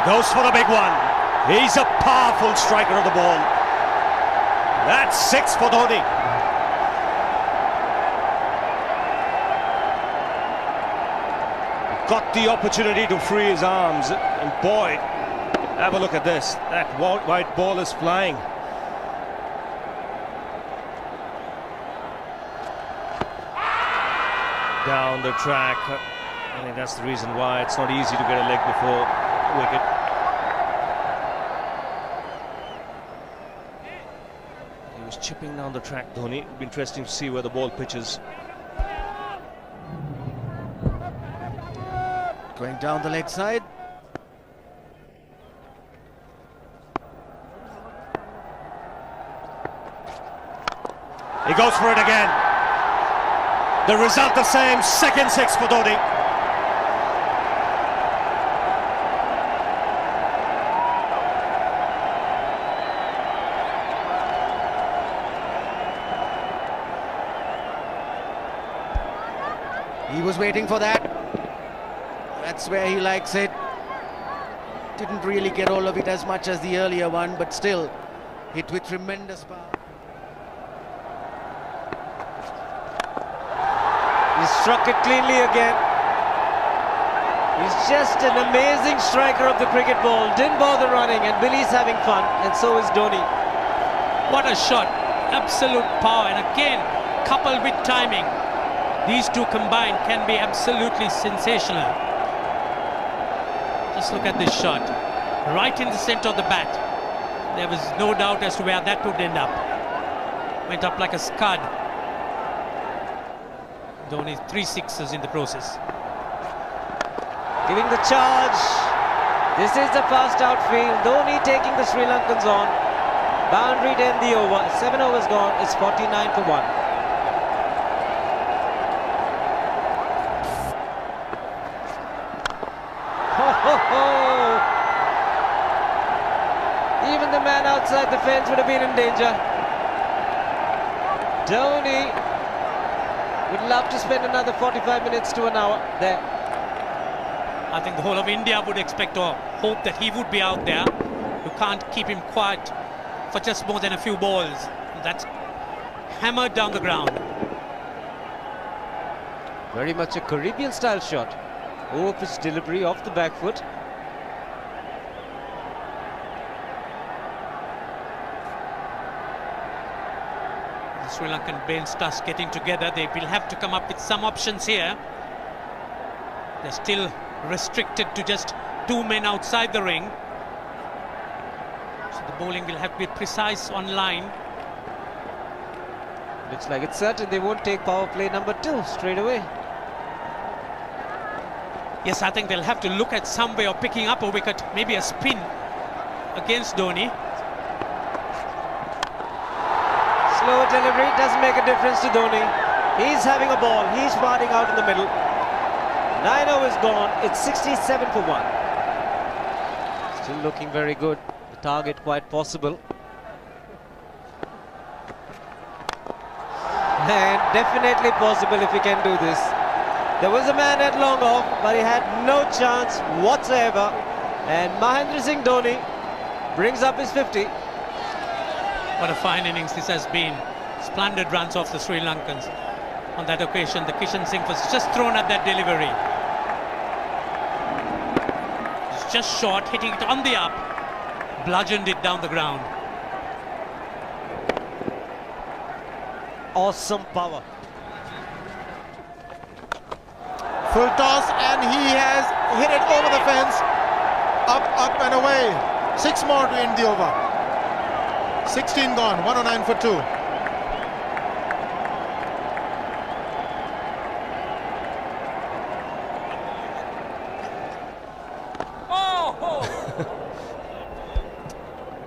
goes for the big one. He's a powerful striker of the ball. That's 6 for Dhoni. Got the opportunity to free his arms, and boy, have a look at this. That white ball is flying. Down the track. I think that's the reason why it's not easy to get a leg before wicket. He was chipping down the track, Dhoni. It'll be interesting to see where the ball pitches. Going down the leg side. He goes for it again. The result the same, second 6 for Dhoni. He was waiting for that. That's where he likes it. Didn't really get all of it as much as the earlier one, but still hit with tremendous power. He struck it cleanly again. He's just an amazing striker of the cricket ball. Didn't bother running, and Billy's having fun, and so is Dhoni. What a shot. Absolute power, and again, coupled with timing. These two combined can be absolutely sensational. Just look at this shot. Right in the center of the bat. There was no doubt as to where that would end up. Went up like a scud. Dhoni 3 sixes in the process. Giving the charge. This is the fast outfield. Dhoni taking the Sri Lankans on. Boundary to end the over. 7 overs gone. It's 49 for 1. Even the man outside the fence would have been in danger. Dhoni would love to spend another 45 minutes to an hour there. I think the whole of India would expect or hope that he would be out there. You can't keep him quiet for just more than a few balls. That's hammered down the ground. Very much a Caribbean style shot. Over-pitch delivery off the back foot. The Sri Lankan bench starts getting together. They will have to come up with some options here. They're still restricted to just 2 men outside the ring. So the bowling will have to be precise on line. Looks like it's certain they won't take power play number 2 straight away. Yes, I think they'll have to look at some way of picking up a wicket, maybe a spin against Dhoni. Slower delivery doesn't make a difference to Dhoni. He's having a ball, he's parting out in the middle. 9 overs gone, it's 67 for 1. Still looking very good, the target quite possible. And definitely possible if he can do this. There was a man at long off, but he had no chance whatsoever. And Mahendra Singh Dhoni brings up his 50. What a fine innings this has been. Splendid runs off the Sri Lankans. On that occasion, the Kishan Singh was just thrown at that delivery. It's just short, hitting it on the up. Bludgeoned it down the ground. Awesome power. Full toss, and he has hit it over the fence. Up and away. 6 more to end the over. 16 gone, 109 for 2.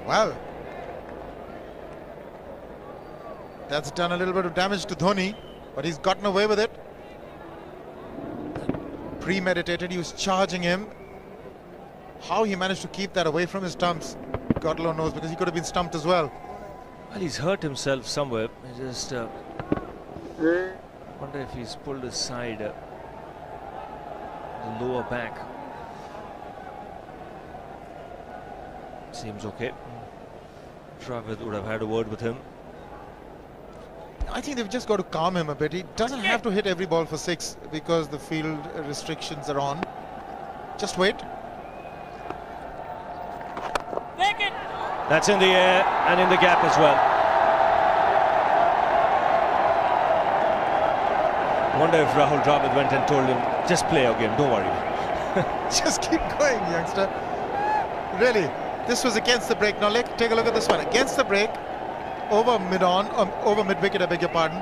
Well, that's done a little bit of damage to Dhoni, but he's gotten away with it. Premeditated, he was charging him. How he managed to keep that away from his stumps, God alone knows, because he could have been stumped as well. Well, he's hurt himself somewhere. I just wonder if he's pulled aside the lower back. Seems okay. Travis would have had a word with him. I think they've just got to calm him a bit. He doesn't have to hit every ball for 6 because the field restrictions are on. Just wait. That's in the air and in the gap as well. I wonder if Rahul Dravid went and told him, just play our game, don't worry. Just keep going, youngster. Really, this was against the break. Now take a look at this one. Against the break, over mid-wicket, I beg your pardon.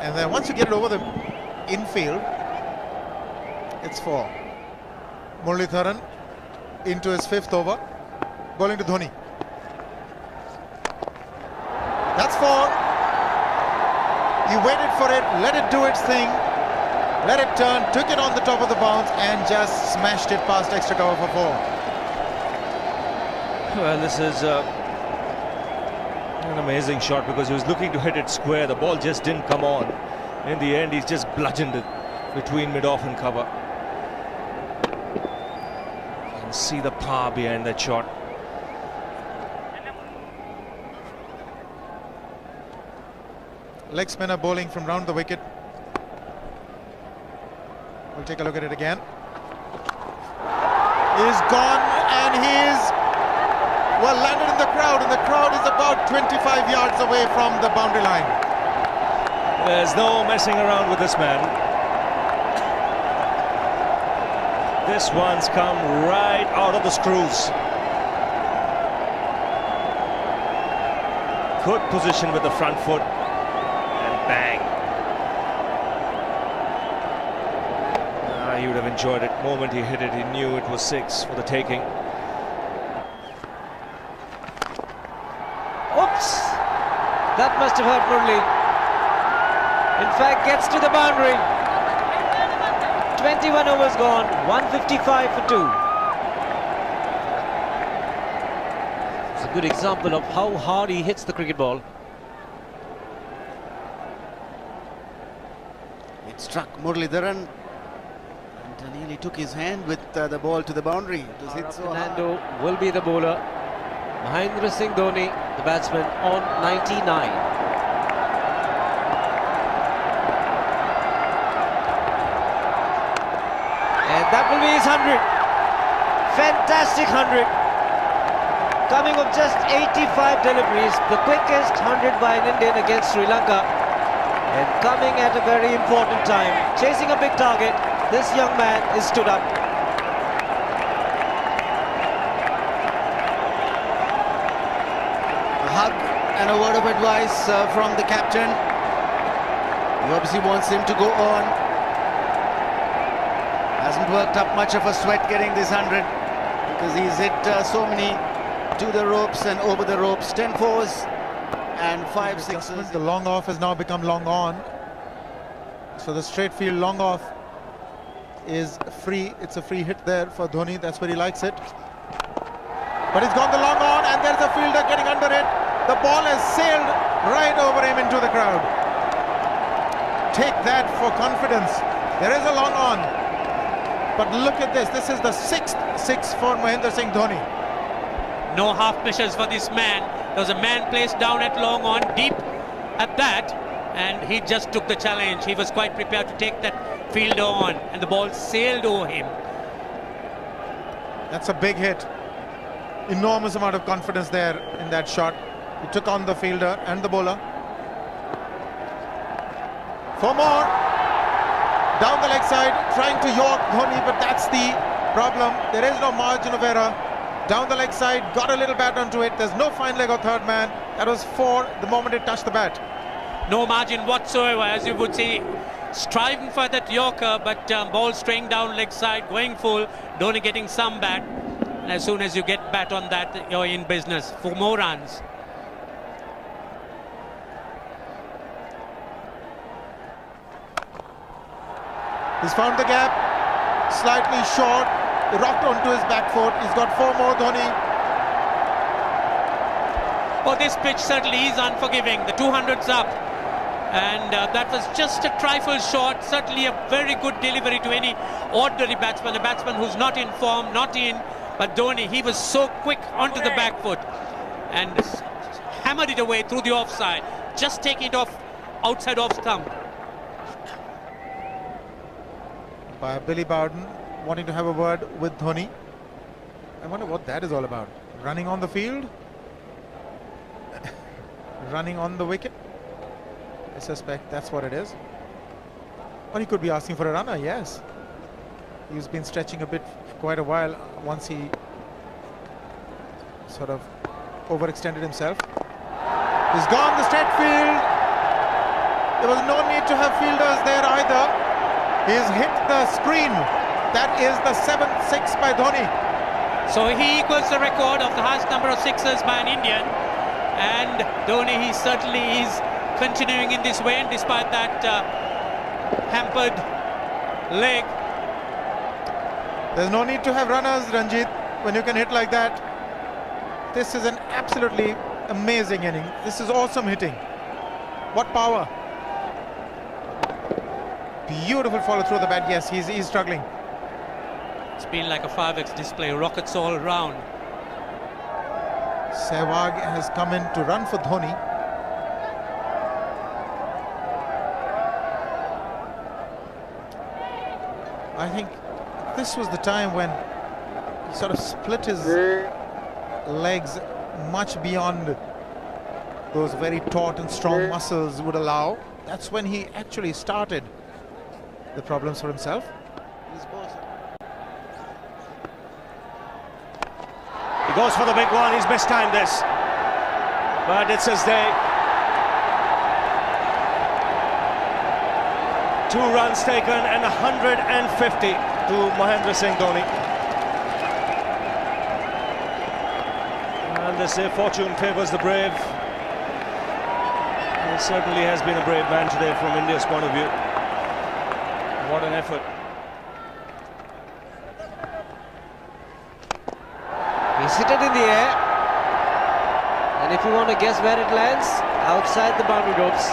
And then once you get it over the infield, it's 4. Muralitharan into his 5th over, bowling to Dhoni. That's 4. He waited for it, let it do its thing, let it turn, took it on the top of the bounce and just smashed it past extra cover for 4. Well, this is an amazing shot because he was looking to hit it square. The ball just didn't come on. In the end, he's just bludgeoned it between mid-off and cover. You can see the power behind that shot. Leg spinner bowling from round the wicket. We'll take a look at it again. He's gone and he's well landed in the crowd, and the crowd is about 25 yards away from the boundary line. There's no messing around with this man. This one's come right out of the screws. Good position with the front foot. Bang. He would have enjoyed it. The moment he hit it, he knew it was 6 for the taking. Oops! That must have hurt Murli. In fact, gets to the boundary. 21 overs gone, 155 for 2. It's a good example of how hard he hits the cricket ball. Struck Muralitharan and nearly took his hand with the ball to the boundary. It was hit so hard. Fernando will be the bowler. Mahendra Singh Dhoni, the batsman, on 99. And that will be his 100. Fantastic 100. Coming of just 85 deliveries, the quickest 100 by an Indian against Sri Lanka. And coming at a very important time, chasing a big target, this young man is stood up. A hug and a word of advice from the captain. He obviously wants him to go on. Hasn't worked up much of a sweat getting this 100 because he's hit so many to the ropes and over the ropes. 10 fours. And 5 sixes. The long off has now become long on. So the straight field long off is free. It's a free hit there for Dhoni. That's where he likes it. But he's gone the long on and there's a fielder getting under it. The ball has sailed right over him into the crowd. Take that for confidence. There is a long on. But look at this. This is the 6th 6 for Mahendra Singh Dhoni. No half measures for this man. There was a man placed down at long on, deep at that, and he just took the challenge. He was quite prepared to take that fielder on, and the ball sailed over him. That's a big hit. Enormous amount of confidence there in that shot. He took on the fielder and the bowler. 4 more. Down the leg side, trying to york Dhoni, but that's the problem. There is no margin of error. Down the leg side, got a little bat onto it. There's no fine leg or third man. That was 4 the moment it touched the bat. No margin whatsoever, as you would see. Striving for that yorker, but ball straying down leg side, going full. Dhoni getting some bat. And as soon as you get bat on that, you're in business for more runs. He's found the gap. Slightly short. Rocked onto his back foot. He's got 4 more, Dhoni. Oh, this pitch certainly is unforgiving. The 200's up. And that was just a trifle short. Certainly a very good delivery to any ordinary batsman. A batsman who's not in form, not in But Dhoni, he was so quick onto the back foot and hammered it away through the offside, just taking it off outside off stump. By Billy Bowden wanting to have a word with Dhoni. I wonder what that is all about. Running on the field? Running on the wicket? I suspect that's what it is. Or he could be asking for a runner, yes. He's been stretching a bit for quite a while once he sort of overextended himself. He's gone the straight field. There was no need to have fielders there either. He's hit the screen. That is the 7th 6 by Dhoni. So he equals the record of the highest number of sixes by an Indian. And Dhoni, he certainly is continuing in this way, and despite that hampered leg. There's no need to have runners, Ranjit, when you can hit like that. This is an absolutely amazing inning. This is awesome hitting. What power. Beautiful follow through the bat. Yes, he's struggling. It's been like a 5x display, rockets all round. Sehwag has come in to run for Dhoni. I think this was the time when he sort of split his legs much beyond those very taut and strong muscles would allow. That's when he actually started the problems for himself. He goes for the big one. He's mistimed this, but it's his day. 2 runs taken and 150 to Mahendra Singh Dhoni. And they say fortune favours the brave. He certainly has been a brave man today from India's point of view. What an effort. He's hit it in the air. And if you want to guess where it lands, outside the boundary ropes.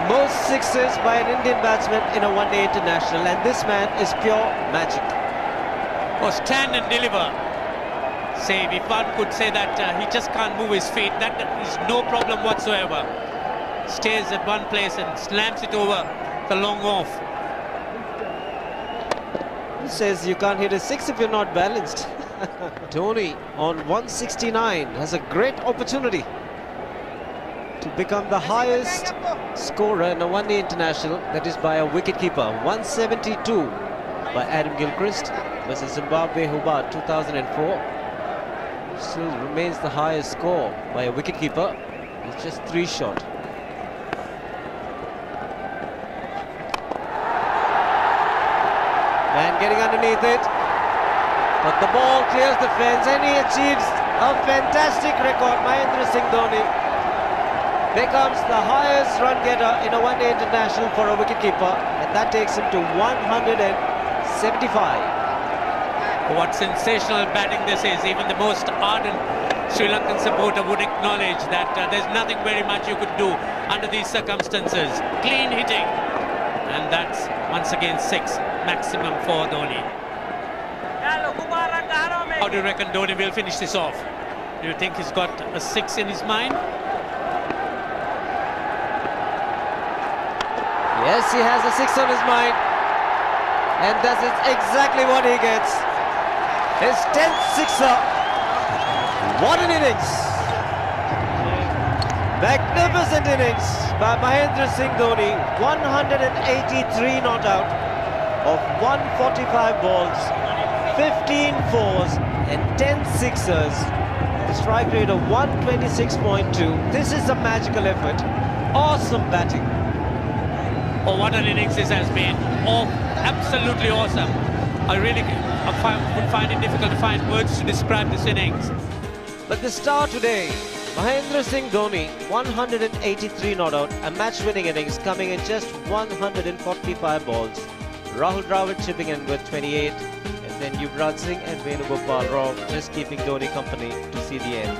Most sixes by an Indian batsman in a one-day international, and this man is pure magic. Oh, stand and deliver. Say, if one could say that he just can't move his feet, that is no problem whatsoever. Stays at one place and slams it over the long off. Who says you can't hit a 6 if you're not balanced? Dhoni on 169 has a great opportunity to become the highest scorer in a one-day international, that is by a wicketkeeper. 172 by Adam Gilchrist versus Zimbabwe Hobart 2004. Still remains the highest score by a wicketkeeper. It's just 3 short. Man getting underneath it, but the ball clears the fence and he achieves a fantastic record. Mahendra Singh Dhoni becomes the highest run getter in a one-day international for a wicketkeeper, and that takes him to 175. What sensational batting this is. Even the most ardent Sri Lankan supporter would acknowledge that there's nothing very much you could do under these circumstances. Clean hitting, and that's once again 6 maximum for Dhoni. How do you reckon Dhoni will finish this off? Do you think he's got a 6 in his mind? Yes, he has a 6 on his mind, and that is exactly what he gets. His 10th sixer. What an innings! Magnificent innings by Mahendra Singh Dhoni. 183 not out of 145 balls, 15 fours and 10 sixers. A strike rate of 126.2. This is a magical effort. Awesome batting. Oh, what an innings this has been. Oh, absolutely awesome. I really would find it difficult to find words to describe this innings. But the star today, Mahendra Singh Dhoni, 183 not out, a match-winning innings coming in just 145 balls. Rahul Dravid chipping in with 28, and then Yuvraj Singh and Venugopal Rao just keeping Dhoni company to see the end.